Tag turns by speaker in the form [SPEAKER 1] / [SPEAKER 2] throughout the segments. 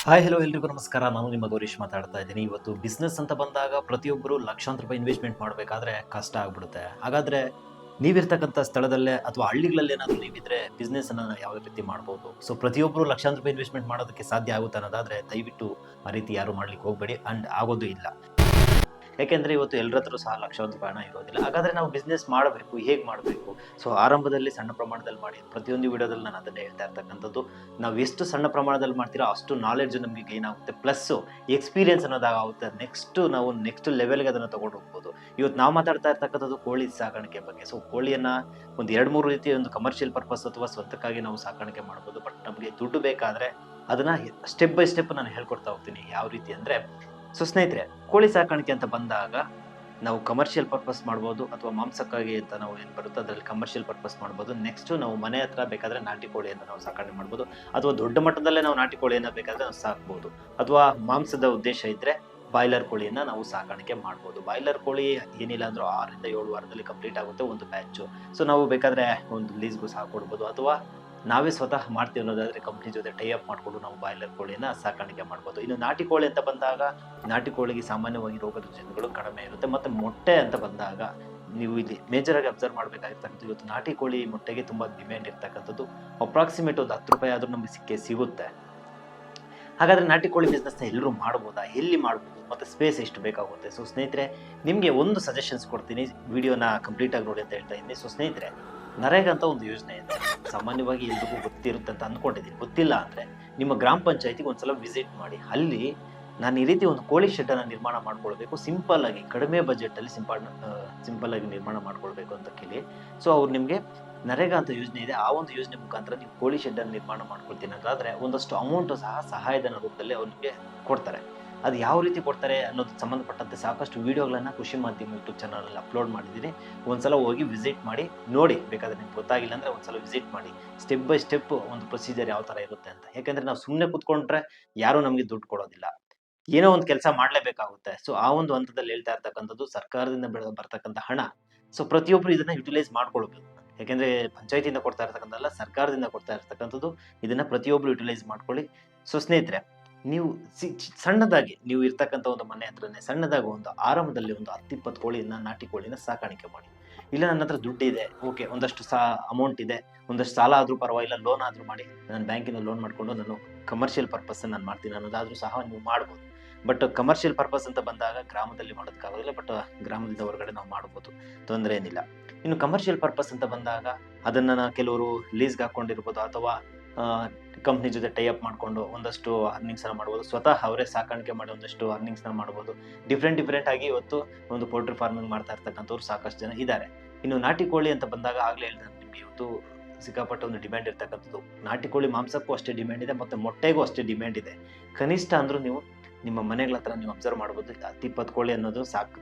[SPEAKER 1] Hi hello ಎಲ್ರಿಗೂ ನಮಸ್ಕಾರ. ನಾನು ನಿಮ್ಮ ಗೌರೀಶ್ ಮಾತಾಡ್ತಾ ಇದ್ದೀನಿ. ಇವತ್ತು ಬಿಸ್ನೆಸ್ ಅಂತ ಬಂದಾಗ ಪ್ರತಿಯೊಬ್ಬರು ಲಕ್ಷಾಂತರ ರೂಪಾಯಿ ಇನ್ವೆಸ್ಟ್ಮೆಂಟ್ ಮಾಡಬೇಕಾದ್ರೆ ಕಷ್ಟ ಆಗ್ಬಿಡುತ್ತೆ. ಹಾಗಾದ್ರೆ ನೀವಿರ್ತಕ್ಕಂಥ ಸ್ಥಳದಲ್ಲೇ ಅಥವಾ ಹಳ್ಳಿಗಳಲ್ಲಿ ಏನಾದರೂ ನೀವಿದ್ರೆ ಬಿಸ್ನೆಸ್ ಅನ್ನ ಯಾವ ರೀತಿ ಮಾಡ್ಬೋದು? ಸೊ ಪ್ರತಿಯೊಬ್ಬರು ಲಕ್ಷಾಂತರ ರೂಪಾಯಿ ಇನ್ವೆಸ್ಟ್ಮೆಂಟ್ ಮಾಡೋದಕ್ಕೆ ಸಾಧ್ಯ ಆಗುತ್ತೆ ಅನ್ನೋದಾದ್ರೆ ದಯವಿಟ್ಟು ಆ ರೀತಿ ಯಾರು ಮಾಡ್ಲಿಕ್ಕೆ ಹೋಗಬೇಡಿ. ಅಂಡ್ ಆಗೋದು ಇಲ್ಲ. ಯಾಕೆಂದ್ರೆ ಇವತ್ತು ಎಲ್ಲರ ಹತ್ರ ಸಹ ಲಕ್ಷಾಂತರ ರೂಪಾಯಿ ಹಣ ಇರೋದಿಲ್ಲ. ಹಾಗಾದ್ರೆ ನಾವು ಬಿಸ್ನೆಸ್ ಮಾಡಬೇಕು, ಹೇಗೆ ಮಾಡಬೇಕು? ಸೊ ಆರಂಭದಲ್ಲಿ ಸಣ್ಣ ಪ್ರಮಾಣದಲ್ಲಿ ಮಾಡಿ. ಪ್ರತಿಯೊಂದು ವಿಡಿಯೋದಲ್ಲಿ ನಾನು ಅದನ್ನೇ ಹೇಳ್ತಾ ಇರ್ತಕ್ಕಂಥದ್ದು. ನಾವು ಎಷ್ಟು ಸಣ್ಣ ಪ್ರಮಾಣದಲ್ಲಿ ಮಾಡ್ತೀರೋ ಅಷ್ಟು ನಾಲೆಡ್ಜ್ ನಮಗೆ ಗೈನ್ ಆಗುತ್ತೆ. Plus experience ಅನ್ನೋದಾಗುತ್ತೆ. ನೆಕ್ಸ್ಟ್ ಲೆವೆಲ್ಗೆ ಅದನ್ನು ತಗೊಂಡು ಹೋಗ್ಬೋದು. ಇವತ್ತು ನಾವು ಮಾತಾಡ್ತಾ ಇರ್ತಕ್ಕಂಥದ್ದು ಕೋಳಿ ಸಾಕಾಣಿಕೆ ಬಗ್ಗೆ. ಸೊ ಕೋಳಿಯನ್ನ ಒಂದು 2-3 ರೀತಿಯ ಒಂದು ಕಮರ್ಷಿಯಲ್ ಪರ್ಪಸ್ ಅಥವಾ ಸ್ವಂತಕ್ಕಾಗಿ ನಾವು ಸಾಕಾಣಿಕೆ ಮಾಡ್ಬೋದು. ಬಟ್ ನಮಗೆ ದುಡ್ಡು ಬೇಕಾದ್ರೆ ಅದನ್ನ ಸ್ಟೆಪ್ ಬೈ ಸ್ಟೆಪ್ ನಾನು ಹೇಳ್ಕೊಡ್ತಾ ಹೋಗ್ತೀನಿ. ಯಾವ ರೀತಿ ಅಂದ್ರೆ, ಸೊ ಸ್ನೇಹಿತರೆ, ಕೋಳಿ ಸಾಕಾಣಿಕೆ ಅಂತ ಬಂದಾಗ ನಾವು ಕಮರ್ಷಿಯಲ್ ಪರ್ಪಸ್ ಮಾಡ್ಬೋದು ಅಥವಾ ಮಾಂಸಕ್ಕಾಗಿ ಅಂತ ನಾವು ಏನು ಬರುತ್ತೆ ಅದರಲ್ಲಿ ಕಮರ್ಷಿಯಲ್ ಪರ್ಪಸ್ ಮಾಡ್ಬೋದು. ನೆಕ್ಸ್ಟ್ ನಾವು ಮನೆ ಹತ್ರ ಬೇಕಾದ್ರೆ ನಾಟಿ ಕೋಳಿಯನ್ನು ನಾವು ಸಾಕಣೆ ಮಾಡ್ಬೋದು, ಅಥವಾ ದೊಡ್ಡ ಮಟ್ಟದಲ್ಲೇ ನಾವು ನಾಟಿ ಕೋಳಿಯನ್ನು ಬೇಕಾದ್ರೆ ನಾವು ಸಾಕ್ಬೋದು, ಅಥವಾ ಮಾಂಸದ ಉದ್ದೇಶ ಇದ್ರೆ ಬಾಯ್ಲರ್ ಕೋಳಿಯನ್ನ ನಾವು ಸಾಕಾಣಿಕೆ ಮಾಡ್ಬೋದು. ಬಾಯ್ಲರ್ ಕೋಳಿ ಏನಿಲ್ಲ ಅಂದ್ರೂ 6-7 ವಾರದಲ್ಲಿ ಕಂಪ್ಲೀಟ್ ಆಗುತ್ತೆ ಒಂದು ಬ್ಯಾಚು. ಸೊ ನಾವು ಬೇಕಾದ್ರೆ ಒಂದು ಲೀಸ್ಗೂ ಸಹ ಕೊಡ್ಬೋದು, ಅಥವಾ ನಾವೇ ಸ್ವತಃ ಮಾಡ್ತೀವಿ ಅನ್ನೋದಾದ್ರೆ ಕಂಪ್ನಿ ಜೊತೆ ಟೈ ಅಪ್ ಮಾಡಿಕೊಂಡು ನಾವು ಬಾಯ್ಲರ್ ಕೋಳಿಯನ್ನ ಸಾಕಾಣಿಕೆ ಮಾಡ್ಬೋದು. ಇನ್ನು ನಾಟಿ ಕೋಳಿ ಅಂತ ಬಂದಾಗ ನಾಟಿ ಕೋಳಿಗೆ ಸಾಮಾನ್ಯವಾಗಿ ರೋಗ ರುಜಿನಗಳು ಕಡಿಮೆ ಇರುತ್ತೆ. ಮತ್ತೆ ಮೊಟ್ಟೆ ಅಂತ ಬಂದಾಗ ನೀವು ಇಲ್ಲಿ ಮೇಜರ್ ಆಗಿ ಅಬ್ಸರ್ವ್ ಮಾಡಬೇಕಾಗಿರ್ತಕ್ಕಂಥದ್ದು, ಇವತ್ತು ನಾಟಿ ಕೋಳಿ ಮೊಟ್ಟೆಗೆ ತುಂಬಾ ಡಿಮ್ಯಾಂಡ್ ಇರ್ತಕ್ಕಂಥದ್ದು. ಅಪ್ರಾಕ್ಸಿಮೇಟ್ ಒಂದು 10 ರೂಪಾಯಿ ಆದ್ರೂ ನಮಗೆ ಸಿಗುತ್ತೆ. ಹಾಗಾದ್ರೆ ನಾಟಿ ಕೋಳಿ ಬಿಸ್ನೆಸ್ ನ ಎಲ್ಲರೂ ಮಾಡ್ಬೋದಾ? ಎಲ್ಲಿ ಮಾಡ್ಬೋದು? ಮತ್ತೆ ಸ್ಪೇಸ್ ಎಷ್ಟು ಬೇಕಾಗುತ್ತೆ? ಸೊ ಸ್ನೇಹಿತರೆ, ನಿಮಗೆ ಒಂದು ಸಜೆಷನ್ಸ್ ಕೊಡ್ತೀನಿ, ವಿಡಿಯೋನ ಕಂಪ್ಲೀಟ್ ಆಗಿ ನೋಡಿ ಅಂತ ಹೇಳ್ತಾ ಇದ್ದೀನಿ. ಸೊ ಸ್ನೇಹಿತರೆ, ನರೇಗಾ ಅಂತ ಒಂದು ಯೋಜನೆ ಇದೆ. ಸಾಮಾನ್ಯವಾಗಿ ಎಲ್ರಿಗೂ ಗೊತ್ತಿರುತ್ತೆ ಅಂತ ಅಂದ್ಕೊಂಡಿದ್ದೀನಿ. ಗೊತ್ತಿಲ್ಲ ಅಂದ್ರೆ ನಿಮ್ಮ ಗ್ರಾಮ ಪಂಚಾಯತಿಗೆ ಒಂದ್ಸಲ ವಿಸಿಟ್ ಮಾಡಿ. ಅಲ್ಲಿ ನಾನು ಈ ರೀತಿ ಒಂದು ಕೋಳಿ ಶೆಡ್ ಅನ್ನ ನಿರ್ಮಾಣ ಮಾಡ್ಕೊಳ್ಬೇಕು, ಸಿಂಪಲ್ ಆಗಿ ಕಡಿಮೆ ಬಜೆಟ್ ಅಲ್ಲಿ ಸಿಂಪಲ್ ಆಗಿ ನಿರ್ಮಾಣ ಮಾಡ್ಕೊಳ್ಬೇಕು ಅಂತ ಕೇಳಿ. ಸೊ ಅವ್ರು ನಿಮ್ಗೆ ನರೇಗಾ ಅಂತ ಯೋಜನೆ ಇದೆ, ಆ ಒಂದು ಯೋಜನೆ ಮುಖಾಂತರ ನೀವು ಕೋಳಿ ಶೆಡ್ ಅನ್ನು ನಿರ್ಮಾಣ ಮಾಡ್ಕೊಳ್ತೀನಿ ಅಂತಾದ್ರೆ ಒಂದಷ್ಟು ಅಮೌಂಟ್ ಸಹ ಸಹಾಯಧನ ರೂಪದಲ್ಲಿ ಅವ್ರಿಗೆ ಕೊಡ್ತಾರೆ. ಅದು ಯಾವ ರೀತಿ ಕೊಡ್ತಾರೆ ಅನ್ನೋದು ಸಂಬಂಧಪಟ್ಟಂತೆ ಸಾಕಷ್ಟು ವಿಡಿಯೋಗಳನ್ನ ಕೃಷಿ ಮಾಧ್ಯಮ ಯೂಟ್ಯೂಬ್ ಚಾನಲ್ ಅಲ್ಲಿ ಅಪ್ಲೋಡ್ ಮಾಡಿದ್ದೀನಿ. ಒಂದ್ಸಲ ಹೋಗಿ ವಿಸಿಟ್ ಮಾಡಿ ನೋಡಿ. ಬೇಕಾದ್ರೆ ನಿಮ್ಗೆ ಗೊತ್ತಾಗಿಲ್ಲ ಅಂದ್ರೆ ಒಂದ್ಸಲ ವಿಸಿಟ್ ಮಾಡಿ. ಸ್ಟೆಪ್ ಬೈ ಸ್ಟೆಪ್ ಒಂದು ಪ್ರೊಸೀಜರ್ ಯಾವ ತರ ಇರುತ್ತೆ ಅಂತ. ಯಾಕಂದ್ರೆ ನಾವು ಸುಮ್ಮನೆ ಕುತ್ಕೊಂಡ್ರೆ ಯಾರು ನಮಗೆ ದುಡ್ಡು ಕೊಡೋದಿಲ್ಲ, ಏನೋ ಒಂದು ಕೆಲಸ ಮಾಡ್ಲೇಬೇಕಾಗುತ್ತೆ. ಸೊ ಆ ಒಂದು ಹಂತದಲ್ಲಿ ಹೇಳ್ತಾ ಇರ್ತಕ್ಕಂಥದ್ದು ಸರ್ಕಾರದಿಂದ ಬರ್ತಕ್ಕಂಥ ಹಣ. ಸೊ ಪ್ರತಿಯೊಬ್ರು ಇದನ್ನ ಯುಟಿಲೈಸ್ ಮಾಡ್ಕೊಳ್ಬೇಕು. ಯಾಕೆಂದ್ರೆ ಪಂಚಾಯತಿಯಿಂದ ಕೊಡ್ತಾ ಇರ್ತಕ್ಕಂಥಲ್ಲ, ಸರ್ಕಾರದಿಂದ ಕೊಡ್ತಾ ಇರ್ತಕ್ಕಂಥದ್ದು. ಇದನ್ನ ಪ್ರತಿಯೊಬ್ರು ಯುಟಿಲೈಸ್ ಮಾಡ್ಕೊಳ್ಳಿ. ಸೊ ಸ್ನೇಹಿತರೆ, ನೀವು ಸಣ್ಣದಾಗಿ ನೀವು ಇರ್ತಕ್ಕಂಥ ಒಂದು ಮನೆ ಹತ್ರನೇ ಸಣ್ಣದಾಗಿ ಒಂದು ಆರಂಭದಲ್ಲಿ ಒಂದು 10-20 ಕೋಳಿಯನ್ನ ನಾಟಿ ಕೋಳಿನ ಸಾಕಾಣಿಕೆ ಮಾಡಿ. ಇಲ್ಲ ನನ್ನ ಹತ್ರ ದುಡ್ಡು ಇದೆ, ಓಕೆ, ಒಂದಷ್ಟು ಅಮೌಂಟ್ ಇದೆ, ಒಂದಷ್ಟು ಸಾಲ ಆದ್ರೂ ಪರವಾಗಿಲ್ಲ, ಲೋನ್ ಆದ್ರೂ ಮಾಡಿ, ನಾನು ಬ್ಯಾಂಕಿಂದ ಲೋನ್ ಮಾಡ್ಕೊಂಡು ನಾನು ಕಮರ್ಷಿಯಲ್ ಪರ್ಪಸ್ ನಾನು ಮಾಡ್ತೀನಿ ಅನ್ನೋದಾದ್ರೂ ಸಹ ನೀವು ಮಾಡ್ಬೋದು. ಬಟ್ ಕಮರ್ಷಿಯಲ್ ಪರ್ಪಸ್ ಅಂತ ಬಂದಾಗ ಗ್ರಾಮದಲ್ಲಿ ಮಾಡೋದಕ್ಕಾಗೋದಿಲ್ಲ. ಬಟ್ ಗ್ರಾಮದಿಂದ ಹೊರಗಡೆ ನಾವು ಮಾಡ್ಬೋದು, ತೊಂದರೆ ಏನಿಲ್ಲ. ಇನ್ನು ಕಮರ್ಷಿಯಲ್ ಪರ್ಪಸ್ ಅಂತ ಬಂದಾಗ ಅದನ್ನ ಕೆಲವರು ಲೀಸ್ಗೆ ಹಾಕೊಂಡಿರ್ಬೋದು, ಅಥವಾ ಕಂಪ್ನಿ ಜೊತೆ ಟೈ ಅಪ್ ಮಾಡ್ಕೊಂಡು ಒಂದಷ್ಟು ಅರ್ನಿಂಗ್ಸ್ ಅನ್ನ ಮಾಡ್ಬೋದು. ಸ್ವತಃ ಅವರೇ ಸಾಕಾಣಿಕೆ ಮಾಡಿ ಒಂದಷ್ಟು ಅರ್ನಿಂಗ್ಸ್ ನ ಮಾಡ್ಬೋದು. ಡಿಫ್ರೆಂಟ್ ಆಗಿ ಇವತ್ತು ಒಂದು ಪೋಲ್ಟ್ರಿ ಫಾರ್ಮಿಂಗ್ ಮಾಡ್ತಾ ಇರ್ತಕ್ಕಂಥವ್ರು ಸಾಕಷ್ಟು ಜನ ಇದ್ದಾರೆ. ಇನ್ನು ನಾಟಿ ಕೋಳಿ ಅಂತ ಬಂದಾಗ ಆಗ್ಲೇ ಹೇಳಿದ್ರೆ ನಿಮ್ಗೆ ಇವತ್ತು ಸಿಕ್ಕಾಪಟ್ಟೆ ಒಂದು ಡಿಮ್ಯಾಂಡ್ ಇರ್ತಕ್ಕಂಥದ್ದು. ನಾಟಿ ಕೋಳಿ ಮಾಂಸಕ್ಕೂ ಅಷ್ಟೇ ಡಿಮ್ಯಾಂಡ್ ಇದೆ, ಮತ್ತೆ ಮೊಟ್ಟೆಗೂ ಅಷ್ಟೇ ಡಿಮ್ಯಾಂಡ್ ಇದೆ. ಕನಿಷ್ಠ ಅಂದ್ರೂ ನೀವು ನಿಮ್ಮ ಮನೆಗಳ ಹತ್ರ ನೀವು ಅಬ್ಸರ್ವ್ ಮಾಡ್ಬೋದು, 10-20 ಕೋಳಿ ಅನ್ನೋದು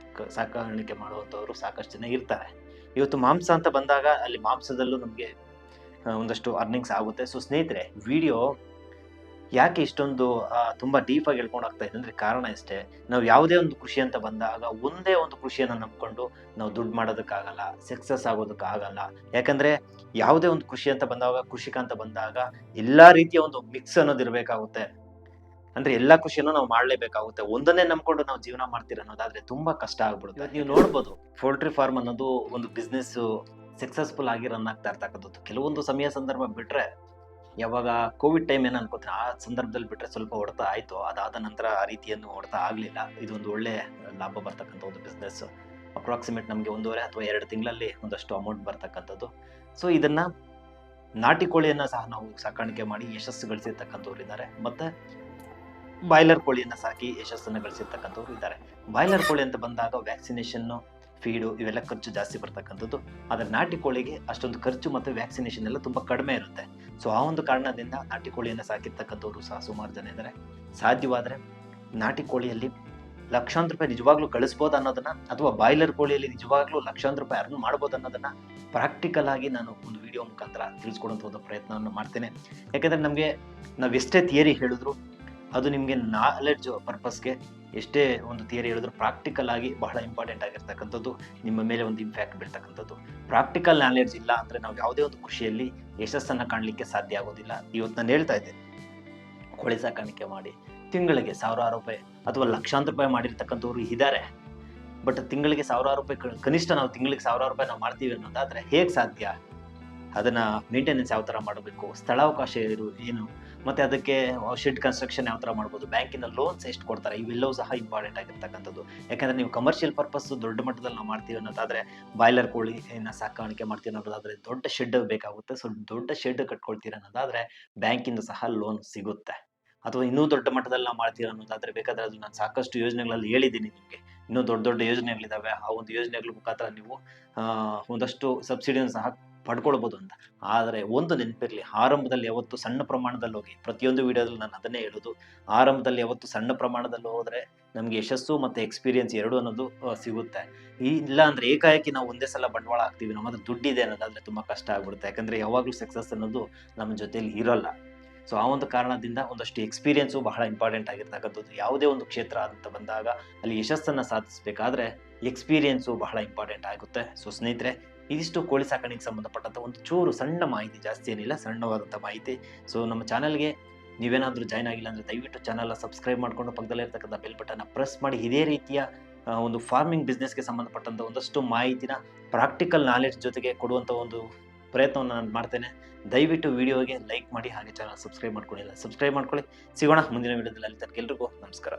[SPEAKER 1] ಸಾಕಾಣಿಕೆ ಮಾಡುವಂಥವ್ರು ಸಾಕಷ್ಟು ಜನ ಇರ್ತಾರೆ. ಇವತ್ತು ಮಾಂಸ ಅಂತ ಬಂದಾಗ ಅಲ್ಲಿ ಮಾಂಸದಲ್ಲೂ ನಮಗೆ ಒಂದಷ್ಟು ಅರ್ನಿಂಗ್ಸ್ ಆಗುತ್ತೆ. ಸೊ ಸ್ನೇಹಿತರೆ, ವಿಡಿಯೋ ಯಾಕೆ ಇಷ್ಟೊಂದು ತುಂಬಾ ಡೀಪ್ ಆಗಿ ಹೇಳ್ಕೊಂಡು ಹೋಗ್ತಾ ಇದೆ ಅಂದ್ರೆ ಕಾರಣ ಇಷ್ಟೇ. ನಾವು ಯಾವುದೇ ಒಂದು ಕೃಷಿ ಅಂತ ಬಂದಾಗ ಒಂದೇ ಒಂದು ಕೃಷಿಯನ್ನು ನಂಬ್ಕೊಂಡು ನಾವು ದುಡ್ಡು ಮಾಡೋದಕ್ಕಾಗಲ್ಲ, ಸಕ್ಸಸ್ ಆಗೋದಕ್ಕಾಗಲ್ಲ. ಯಾಕಂದ್ರೆ ಯಾವುದೇ ಒಂದು ಕೃಷಿ ಅಂತ ಬಂದಾಗ, ಕೃಷಿಕ ಅಂತ ಬಂದಾಗ ಎಲ್ಲಾ ರೀತಿಯ ಒಂದು ಮಿಕ್ಸ್ ಅನ್ನೋದು ಇರಬೇಕಾಗುತ್ತೆ. ಅಂದ್ರೆ ಎಲ್ಲಾ ಕೃಷಿಯನ್ನು ನಾವು ಮಾಡ್ಲೇಬೇಕಾಗುತ್ತೆ. ಒಂದನ್ನೇ ನಂಬ್ಕೊಂಡು ನಾವು ಜೀವನ ಮಾಡ್ತೀರ ಅನ್ನೋದಾದ್ರೆ ತುಂಬಾ ಕಷ್ಟ ಆಗ್ಬಿಡುತ್ತೆ. ನೀವು ನೋಡ್ಬೋದು, ಪೋಲ್ಟ್ರಿ ಫಾರ್ಮ್ ಅನ್ನೋದು ಒಂದು ಬಿಸ್ನೆಸ್ ಸಕ್ಸಸ್ಫುಲ್ ಆಗಿ ರನ್ ಆಗ್ತಾ ಇರ್ತಕ್ಕಂಥದ್ದು. ಕೆಲವೊಂದು ಸಂದರ್ಭ ಬಿಟ್ರೆ, ಯಾವಾಗ ಕೋವಿಡ್ ಟೈಮ್ ಏನು ಅನ್ಕೋತೀನಿ, ಆ ಸಂದರ್ಭದಲ್ಲಿ ಬಿಟ್ರೆ ಸ್ವಲ್ಪ ಹೊಡೆತ ಆಯ್ತು. ಅದಾದ ನಂತರ ಆ ರೀತಿಯನ್ನು ಹೊಡೆತ ಆಗ್ಲಿಲ್ಲ. ಇದೊಂದು ಒಳ್ಳೆ ಲಾಭ ಬರ್ತಕ್ಕಂಥ ಒಂದು ಬಿಸ್ನೆಸ್. ಅಪ್ರಾಕ್ಸಿಮೇಟ್ ನಮಗೆ 1.5 ಅಥವಾ 2 ತಿಂಗಳಲ್ಲಿ ಒಂದಷ್ಟು ಅಮೌಂಟ್ ಬರ್ತಕ್ಕಂಥದ್ದು. ಸೊ ಇದನ್ನ ನಾಟಿ ಕೋಳಿಯನ್ನ ಸಹ ನಾವು ಸಾಕಾಣಿಕೆ ಮಾಡಿ ಯಶಸ್ಸು ಗಳಿಸಿರ್ತಕ್ಕಂಥವ್ರು ಇದ್ದಾರೆ. ಮತ್ತೆ ಬಾಯ್ಲರ್ ಕೋಳಿಯನ್ನ ಸಾಕಿ ಯಶಸ್ಸನ್ನು ಗಳಿಸಿರ್ತಕ್ಕಂಥವ್ರು ಇದ್ದಾರೆ. ಬಾಯ್ಲರ್ ಕೋಳಿ ಅಂತ ಬಂದಾಗ ವ್ಯಾಕ್ಸಿನೇಷನ್, ಫೀಡು ಇವೆಲ್ಲ ಖರ್ಚು ಜಾಸ್ತಿ ಬರ್ತಕ್ಕಂಥದ್ದು. ಆದರೆ ನಾಟಿ ಕೋಳಿಗೆ ಅಷ್ಟೊಂದು ಖರ್ಚು ಮತ್ತು ವ್ಯಾಕ್ಸಿನೇಷನ್ ಎಲ್ಲ ತುಂಬಾ ಕಡಿಮೆ ಇರುತ್ತೆ. ಸೊ ಆ ಒಂದು ಕಾರಣದಿಂದ ನಾಟಿ ಕೋಳಿಯನ್ನ ಸಾಕಿರ್ತಕ್ಕಂಥವ್ರು ಸಹ ಸುಮಾರು ಜನ ಇದ್ದಾರೆ. ಸಾಧ್ಯವಾದ್ರೆ ನಾಟಿ ಕೋಳಿಯಲ್ಲಿ ಲಕ್ಷಾಂತರ ರೂಪಾಯಿ ನಿಜವಾಗ್ಲೂ ಗಳಿಸ್ಬೋದು ಅನ್ನೋದನ್ನ, ಅಥವಾ ಬಾಯ್ಲರ್ ಕೋಳಿಯಲ್ಲಿ ನಿಜವಾಗ್ಲೂ ಲಕ್ಷಾಂತರ ರೂಪಾಯಿ ಅರ್ನ್ ಮಾಡ್ಬೋದು ಅನ್ನೋದನ್ನ ಪ್ರಾಕ್ಟಿಕಲ್ ಆಗಿ ನಾನು ಒಂದು ವಿಡಿಯೋ ಮುಖಾಂತರ ತಿಳಿಸ್ಕೊಡುವಂಥ ಒಂದು ಪ್ರಯತ್ನವನ್ನು ಮಾಡ್ತೇನೆ. ಯಾಕಂದ್ರೆ ನಮಗೆ ನಾವು ಎಷ್ಟೇ ಥಿಯರಿ ಹೇಳಿದ್ರು, ಅದು ನಿಮಗೆ ನಾಲೆಡ್ಜ್ ಪರ್ಪಸ್ಗೆ ಎಷ್ಟೇ ಒಂದು ಥಿಯರಿ ಹೇಳಿದ್ರು ಪ್ರಾಕ್ಟಿಕಲ್ ಆಗಿ ಬಹಳ ಇಂಪಾರ್ಟೆಂಟ್ ಆಗಿರ್ತಕ್ಕಂಥದ್ದು, ನಿಮ್ಮ ಮೇಲೆ ಒಂದು ಇಂಪ್ಯಾಕ್ಟ್ ಬೀಳ್ತಕ್ಕಂಥದ್ದು. ಪ್ರಾಕ್ಟಿಕಲ್ ನಾಲೆಡ್ಜ್ ಇಲ್ಲ ಅಂದ್ರೆ ನಾವು ಯಾವುದೇ ಒಂದು ಕೃಷಿಯಲ್ಲಿ ಯಶಸ್ಸನ್ನ ಕಾಣಲಿಕ್ಕೆ ಸಾಧ್ಯ ಆಗೋದಿಲ್ಲ. ಇವತ್ತು ನಾನು ಹೇಳ್ತಾ ಇದ್ದೆ, ಕೋಳಿ ಸಾಕಾಣಿಕೆ ಮಾಡಿ ತಿಂಗಳಿಗೆ ಸಾವಿರಾರು ರೂಪಾಯಿ ಅಥವಾ ಲಕ್ಷಾಂತರ ರೂಪಾಯಿ ಮಾಡಿರ್ತಕ್ಕಂಥವ್ರು ಇದ್ದಾರೆ. ಬಟ್ ತಿಂಗಳಿಗೆ ಸಾವಿರಾರು ರೂಪಾಯಿ ಕನಿಷ್ಠ ನಾವು ತಿಂಗಳಿಗೆ ಸಾವಿರಾರು ರೂಪಾಯಿ ನಾವು ಮಾಡ್ತೀವಿ ಅನ್ನೋದಾದ್ರೆ ಹೇಗೆ ಸಾಧ್ಯ? ಅದನ್ನ ಮೇಂಟೆನೆನ್ಸ್ ಯಾವ ತರ ಮಾಡಬೇಕು, ಸ್ಥಳಾವಕಾಶ ಏನು, ಮತ್ತೆ ಅದಕ್ಕೆ ಶೆಡ್ ಕನ್ಸ್ಟ್ರಕ್ಷನ್ ಯಾವ ತರ ಮಾಡ್ಬೋದು, ಬ್ಯಾಂಕಿನ ಲೋನ್ಸ್ ಎಷ್ಟು ಕೊಡ್ತಾರೆ, ಇವೆಲ್ಲವೂ ಸಹ ಇಂಪಾರ್ಟೆಂಟ್ ಆಗಿರ್ತಕ್ಕಂಥದ್ದು. ಯಾಕಂದ್ರೆ ನೀವು ಕಮರ್ಷಿಯಲ್ ಪರ್ಪಸ್ ದೊಡ್ಡ ಮಟ್ಟದಲ್ಲಿ ನಾವು ಮಾಡ್ತೀವಿ ಅನ್ನೋದಾದ್ರೆ, ಬಾಯ್ಲರ್ ಕೋಳಿನ ಸಾಕಾಣಿಕೆ ಮಾಡ್ತೀವಿ ಅನ್ನೋದಾದ್ರೆ ದೊಡ್ಡ ಶೆಡ್ ಬೇಕಾಗುತ್ತೆ. ಸೊ ದೊಡ್ಡ ಶೆಡ್ ಕಟ್ಕೊಳ್ತೀರ ಅನ್ನೋದಾದ್ರೆ ಬ್ಯಾಂಕಿಂದ ಸಹ ಲೋನ್ ಸಿಗುತ್ತೆ. ಅಥವಾ ಇನ್ನೂ ದೊಡ್ಡ ಮಟ್ಟದಲ್ಲಿ ನಾವು ಮಾಡ್ತೀರ ಅನ್ನೋದಾದ್ರೆ ಬೇಕಾದ್ರೆ ಅದು ನಾನು ಸಾಕಷ್ಟು ಯೋಜನೆಗಳಲ್ಲಿ ಹೇಳಿದ್ದೀನಿ ನಿಮಗೆ. ಇನ್ನೂ ದೊಡ್ಡ ದೊಡ್ಡ ಯೋಜನೆಗಳಿದಾವೆ. ಆ ಒಂದು ಯೋಜನೆಗಳ ಮುಖಾಂತರ ನೀವು ಒಂದಷ್ಟು ಸಬ್ಸಿಡಿಯನ್ನು ಸಹ ಪಡ್ಕೊಳ್ಬೋದು ಅಂತ. ಆದರೆ ಒಂದು ನೆನಪಿರ್ಲಿ, ಆರಂಭದಲ್ಲಿ ಯಾವತ್ತು ಸಣ್ಣ ಪ್ರಮಾಣದಲ್ಲಿ ಹೋಗಿ, ಪ್ರತಿಯೊಂದು ವಿಡಿಯೋದಲ್ಲಿ ನಾನು ಅದನ್ನೇ ಹೇಳೋದು, ಆರಂಭದಲ್ಲಿ ಯಾವತ್ತು ಸಣ್ಣ ಪ್ರಮಾಣದಲ್ಲಿ ಹೋದ್ರೆ ನಮ್ಗೆ ಯಶಸ್ಸು ಮತ್ತೆ ಎಕ್ಸ್ಪೀರಿಯನ್ಸ್ ಎರಡು ಅನ್ನೋದು ಸಿಗುತ್ತೆ. ಇಲ್ಲ ಅಂದ್ರೆ ಏಕಾಏಕಿ ನಾವು ಒಂದೇ ಸಲ ಬಂಡವಾಳ ಹಾಕ್ತೀವಿ, ನಮ್ಮ ಹತ್ರ ದುಡ್ಡಿದೆ ಅನ್ನೋದಾದ್ರೆ ತುಂಬಾ ಕಷ್ಟ ಆಗ್ಬಿಡುತ್ತೆ. ಯಾಕಂದ್ರೆ ಯಾವಾಗ್ಲೂ ಸಕ್ಸಸ್ ಅನ್ನೋದು ನಮ್ಮ ಜೊತೆಲಿ ಇರಲ್ಲ. ಸೊ ಆ ಒಂದು ಕಾರಣದಿಂದ ಒಂದಷ್ಟು ಎಕ್ಸ್ಪೀರಿಯನ್ಸು ಬಹಳ ಇಂಪಾರ್ಟೆಂಟ್ ಆಗಿರ್ತಕ್ಕಂಥದ್ದು. ಯಾವುದೇ ಒಂದು ಕ್ಷೇತ್ರ ಅಂತ ಬಂದಾಗ ಅಲ್ಲಿ ಯಶಸ್ಸನ್ನ ಸಾಧಿಸಬೇಕಾದ್ರೆ ಎಕ್ಸ್ಪೀರಿಯನ್ಸು ಬಹಳ ಇಂಪಾರ್ಟೆಂಟ್ ಆಗುತ್ತೆ. ಸೊ ಸ್ನೇಹಿತರೆ, ಇದಿಷ್ಟು ಕೋಳಿ ಸಾಕಾಣಿಕೆ ಸಂಬಂಧಪಟ್ಟಂತ ಒಂದು ಚೂರು ಸಣ್ಣ ಮಾಹಿತಿ, ಜಾಸ್ತಿ ಏನಿಲ್ಲ, ಸಣ್ಣವಾದಂಥ ಮಾಹಿತಿ. ಸೊ ನಮ್ಮ ಚಾನಲ್ಗೆ ನೀವೇನಾದರೂ ಜಾಯ್ನ್ ಆಗಿಲ್ಲ ಅಂದರೆ ದಯವಿಟ್ಟು ಚಾನಲ್ನ ಸಬ್ಸ್ಕ್ರೈಬ್ ಮಾಡಿಕೊಂಡು ಪಕ್ಕದಲ್ಲೇ ಇರ್ತಕ್ಕಂಥ ಬೆಲ್ ಬಟನ್ನ ಪ್ರೆಸ್ ಮಾಡಿ ಇದೇ ರೀತಿಯ ಒಂದು ಫಾರ್ಮಿಂಗ್ ಬಿಸ್ನೆಸ್ಗೆ ಸಂಬಂಧಪಟ್ಟಂಥ ಒಂದಷ್ಟು ಮಾಹಿತಿನ ಪ್ರಾಕ್ಟಿಕಲ್ ನಾಲೆಡ್ಜ್ ಜೊತೆಗೆ ಕೊಡುವಂಥ ಒಂದು ಪ್ರಯತ್ನವನ್ನು ನಾನು ಮಾಡ್ತೇನೆ. ದಯವಿಟ್ಟು ವಿಡಿಯೋಗೆ ಲೈಕ್ ಮಾಡಿ, ಹಾಗೆ ಚಾನಲ್ ಸಬ್ಸ್ಕ್ರೈಬ್ ಮಾಡ್ಕೊಳ್ಳಿ. ಸಿಗೋಣ ಮುಂದಿನ ವಿಡಿಯೋದಲ್ಲಿ. ಅಲ್ಲಿ ತನಕ ಎಲ್ರಿಗೂ ನಮಸ್ಕಾರ.